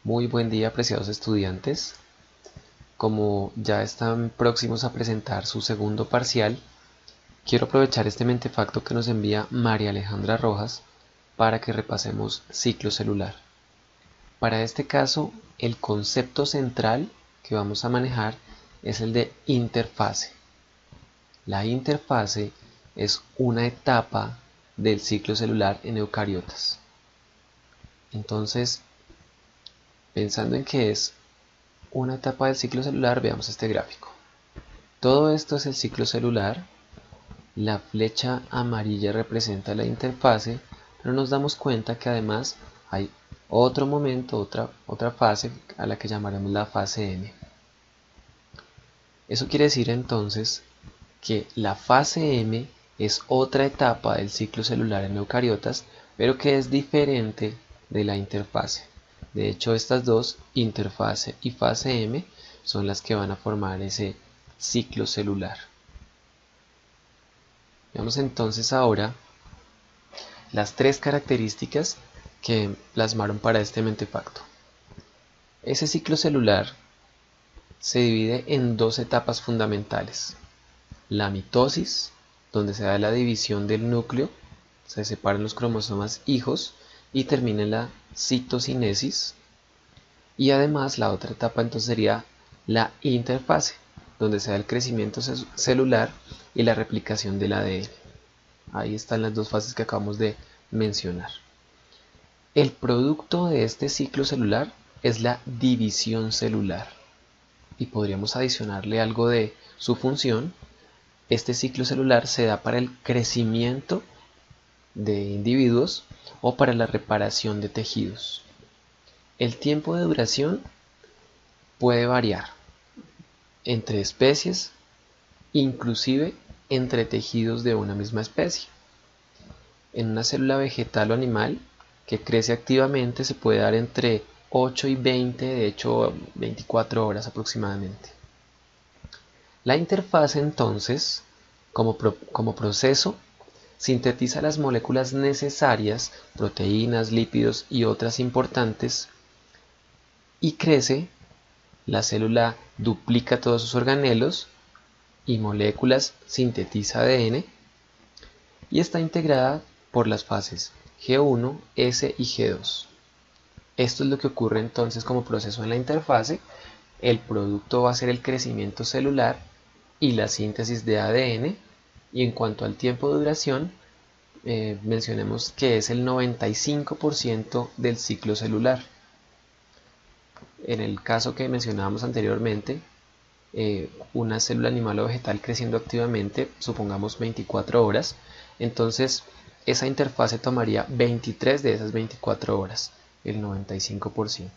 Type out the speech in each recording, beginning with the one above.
Muy buen día, apreciados estudiantes. Como ya están próximos a presentar su segundo parcial, quiero aprovechar este mentefacto que nos envía María Alejandra Rojas para que repasemos ciclo celular. Para este caso, el concepto central que vamos a manejar es el de interfase. La interfase es una etapa del ciclo celular en eucariotas. Entonces, pensando en que es una etapa del ciclo celular, veamos este gráfico. Todo esto es el ciclo celular. La flecha amarilla representa la interfase, pero nos damos cuenta que además hay otro momento, otra fase a la que llamaremos la fase M. Eso quiere decir entonces que la fase M es otra etapa del ciclo celular en eucariotas, pero que es diferente de la interfase. De hecho, estas dos, interfase y fase M, son las que van a formar ese ciclo celular. Veamos entonces ahora las tres características que plasmaron para este mentefacto. Ese ciclo celular se divide en dos etapas fundamentales. La mitosis, donde se da la división del núcleo, se separan los cromosomas hijos y termina en la citocinesis. Y además la otra etapa entonces sería la interfase, donde se da el crecimiento celular y la replicación del ADN. Ahí están las dos fases que acabamos de mencionar. El producto de este ciclo celular es la división celular. Y podríamos adicionarle algo de su función. Este ciclo celular se da para el crecimiento de individuos o para la reparación de tejidos. El tiempo de duración puede variar entre especies, inclusive entre tejidos de una misma especie. En una célula vegetal o animal que crece activamente se puede dar entre 8 y 20, de hecho 24 horas aproximadamente. La interfase entonces, como proceso, sintetiza las moléculas necesarias, proteínas, lípidos y otras importantes, y crece. La célula duplica todos sus organelos y moléculas, sintetiza ADN y está integrada por las fases G1, S y G2. Esto es lo que ocurre entonces como proceso en la interfase. El producto va a ser el crecimiento celular y la síntesis de ADN. Y en cuanto al tiempo de duración, mencionemos que es el 95% del ciclo celular. En el caso que mencionábamos anteriormente, una célula animal o vegetal creciendo activamente, supongamos 24 horas, entonces esa interfase tomaría 23 de esas 24 horas, el 95%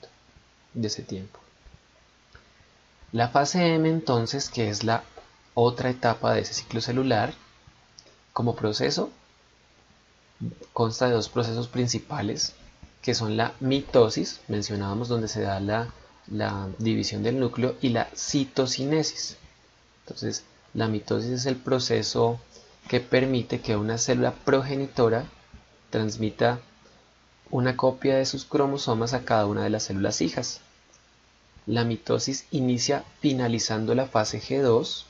de ese tiempo. La fase M entonces, que es la otra etapa de ese ciclo celular, como proceso consta de dos procesos principales, que son la mitosis, mencionábamos donde se da la división del núcleo, y la citocinesis. Entonces, la mitosis es el proceso que permite que una célula progenitora transmita una copia de sus cromosomas a cada una de las células hijas. La mitosis inicia finalizando la fase G2,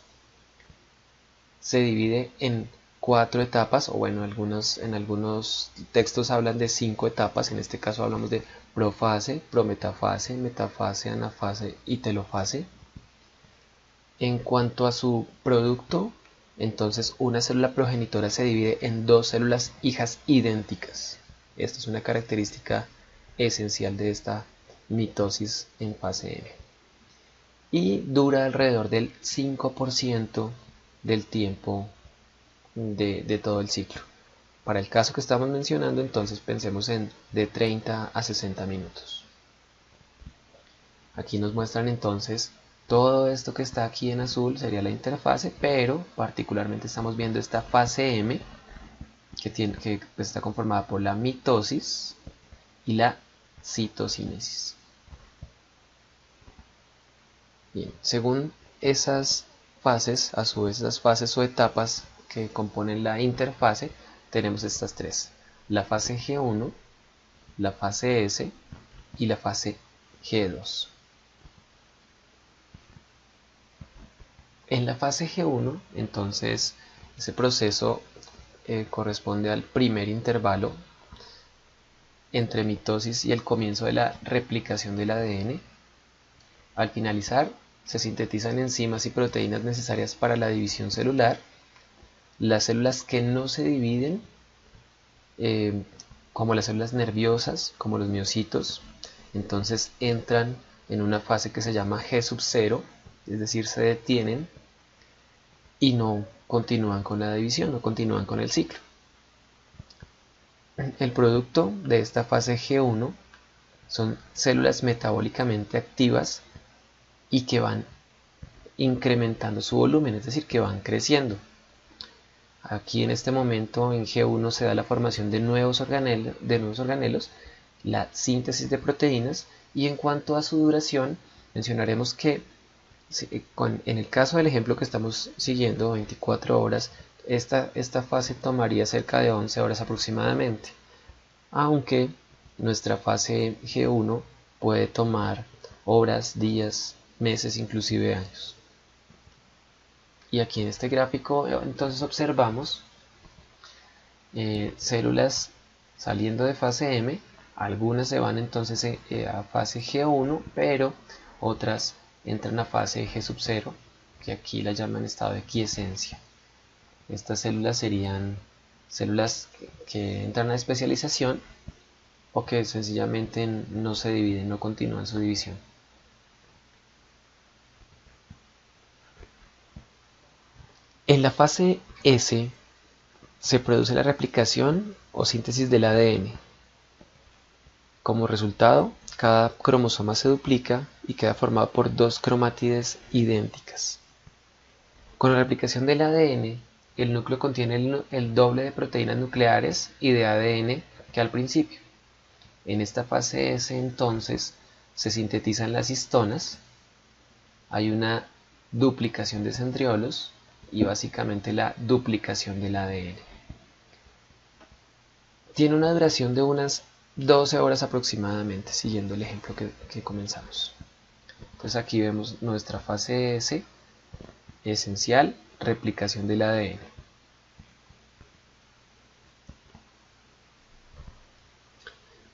se divide en 4 etapas, o bueno, en algunos textos hablan de 5 etapas, en este caso hablamos de profase, prometafase, metafase, anafase y telofase. En cuanto a su producto, entonces una célula progenitora se divide en dos células hijas idénticas. Esta es una característica esencial de esta mitosis en fase M. Y dura alrededor del 5% del tiempo de todo el ciclo. Para el caso que estamos mencionando, entonces pensemos en de 30 a 60 minutos. Aquí nos muestran entonces todo esto que está aquí en azul sería la interfase, pero particularmente estamos viendo esta fase M que pues, está conformada por la mitosis y la citocinesis. Bien, según esas fases, a su vez esas fases o etapas que componen la interfase, tenemos estas tres: la fase G1, la fase S y la fase G2. En la fase G1, entonces, ese proceso corresponde al primer intervalo entre mitosis y el comienzo de la replicación del ADN. Al finalizar, se sintetizan enzimas y proteínas necesarias para la división celular. Las células que no se dividen, como las células nerviosas, como los miocitos, entonces entran en una fase que se llama G sub 0, es decir, se detienen y no continúan con la división, no continúan con el ciclo. El producto de esta fase G1 son células metabólicamente activas y que van incrementando su volumen, es decir, que van creciendo. Aquí en este momento en G1 se da la formación de nuevos organelos, la síntesis de proteínas, y en cuanto a su duración mencionaremos que en el caso del ejemplo que estamos siguiendo, 24 horas, esta fase tomaría cerca de 11 horas aproximadamente, aunque nuestra fase G1 puede tomar horas, días, meses, inclusive años. Y aquí en este gráfico entonces observamos células saliendo de fase M. Algunas se van entonces a fase G1, pero otras entran a fase G sub 0, que aquí la llaman estado de quiescencia. Estas células serían células que entran a especialización o que sencillamente no se dividen, no continúan su división. En la fase S se produce la replicación o síntesis del ADN. Como resultado, cada cromosoma se duplica y queda formado por dos cromátides idénticas. Con la replicación del ADN, el núcleo contiene el doble de proteínas nucleares y de ADN que al principio. En esta fase S, entonces, se sintetizan las histonas, hay una duplicación de centriolos y básicamente la duplicación del ADN. Tiene una duración de unas 12 horas aproximadamente, siguiendo el ejemplo que comenzamos. Entonces aquí vemos nuestra fase S, esencial, replicación del ADN.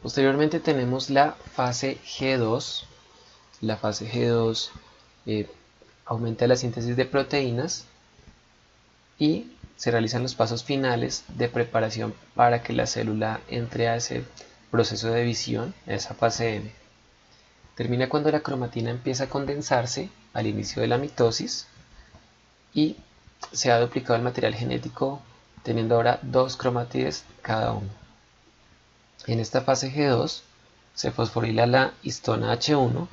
Posteriormente tenemos la fase G2. La fase G2 aumenta la síntesis de proteínas y se realizan los pasos finales de preparación para que la célula entre a ese proceso de división, a esa fase M. Termina cuando la cromatina empieza a condensarse al inicio de la mitosis y se ha duplicado el material genético, teniendo ahora dos cromátides cada uno. En esta fase G2 se fosforila la histona H1,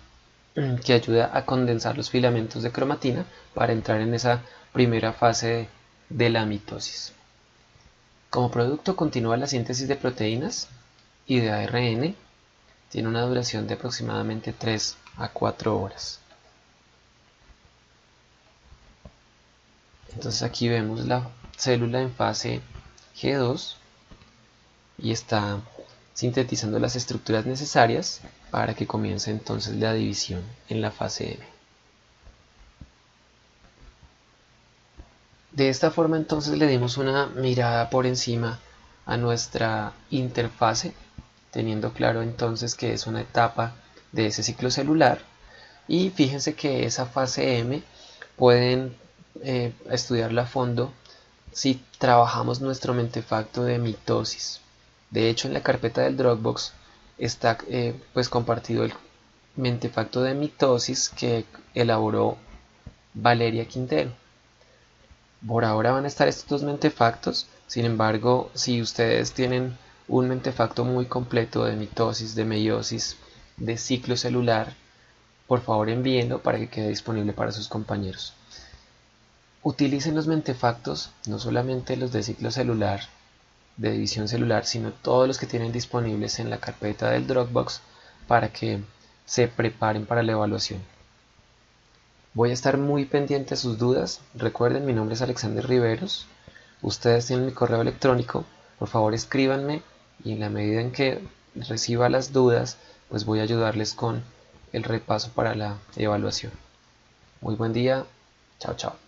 que ayuda a condensar los filamentos de cromatina para entrar en esa primera fase de la mitosis. Como producto continúa la síntesis de proteínas y de ARN. Tiene una duración de aproximadamente 3 a 4 horas. Entonces aquí vemos la célula en fase G2 y está sintetizando las estructuras necesarias para que comience entonces la división en la fase M. De esta forma entonces le dimos una mirada por encima a nuestra interfase, teniendo claro entonces que es una etapa de ese ciclo celular. Y fíjense que esa fase M pueden estudiarla a fondo si trabajamos nuestro mentefacto de mitosis. De hecho, en la carpeta del Dropbox está pues compartido el mentefacto de mitosis que elaboró Valeria Quintero. Por ahora van a estar estos dos mentefactos. Sin embargo, si ustedes tienen un mentefacto muy completo de mitosis, de meiosis, de ciclo celular, por favor envíenlo para que quede disponible para sus compañeros. Utilicen los mentefactos, no solamente los de ciclo celular, de división celular, sino todos los que tienen disponibles en la carpeta del Dropbox para que se preparen para la evaluación. Voy a estar muy pendiente de sus dudas. Recuerden, mi nombre es Alexander Riveros. Ustedes tienen mi correo electrónico. Por favor, escríbanme y en la medida en que reciba las dudas, pues voy a ayudarles con el repaso para la evaluación. Muy buen día, chao chao.